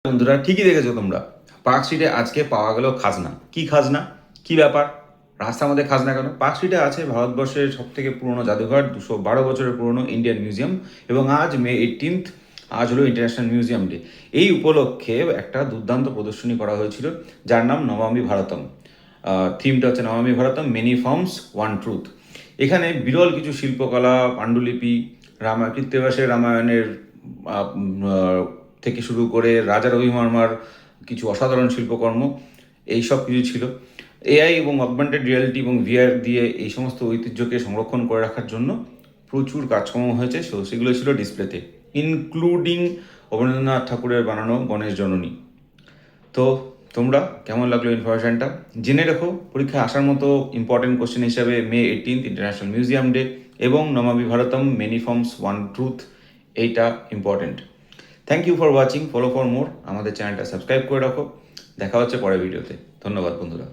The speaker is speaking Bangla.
বন্ধুরা ঠিকই দেখেছো তোমরা। পার্কস্ট্রিটে আজকে পাওয়া গেল খাজনা। কি খাজনা, কি ব্যাপার? রাস্তার মধ্যে খাজনা কেন? পার্কস্ট্রিটে আছে ভারতবর্ষের সব থেকে পুরনো জাদুঘর, 212 বছরের পুরনো ইন্ডিয়ান মিউজিয়াম। এবং আজ মে 18, আজ হলো ইন্টারন্যাশনাল মিউজিয়াম ডে। এই উপলক্ষে একটা দুর্দান্ত প্রদর্শনী করা হয়েছিল, যার নাম নমামি ভারতম। থিমটা হচ্ছে নমামি Bharatam, many forms one truth. এখানে বিরল কিছু শিল্পকলা, পাণ্ডুলিপি, কৃত্তিবাসের রামায়ণের থেকে শুরু করে রাজা রবিবর্মার কিছু অসাধারণ শিল্পকর্ম, এই সব কিছু ছিল। এআই এবং অগমেন্টেড রিয়ালিটি এবং ভিআর দিয়ে এই সমস্ত ঐতিহ্যকে সংরক্ষণ করে রাখার জন্য প্রচুর কাজকর্ম হয়েছে, সেগুলো ছিল ডিসপ্লেতে, ইনক্লুডিং রবীন্দ্রনাথ ঠাকুরের বানানো গণেশ জননী। তো তোমরা কেমন লাগলো ইনফরমেশনটা? জেনে রেখো, পরীক্ষায় আসার মতো ইম্পর্টেন্ট কোশ্চেন হিসাবে মে 18 ইন্টারন্যাশনাল মিউজিয়াম ডে এবং Namami Bharatam many forms one truth, এইটা important. Thank you for watching, follow for more. আমাদের চ্যানেলটা সাবস্ক্রাইব করে রাখো। দেখা হচ্ছে পরের ভিডিওতে। ধন্যবাদ বন্ধুরা।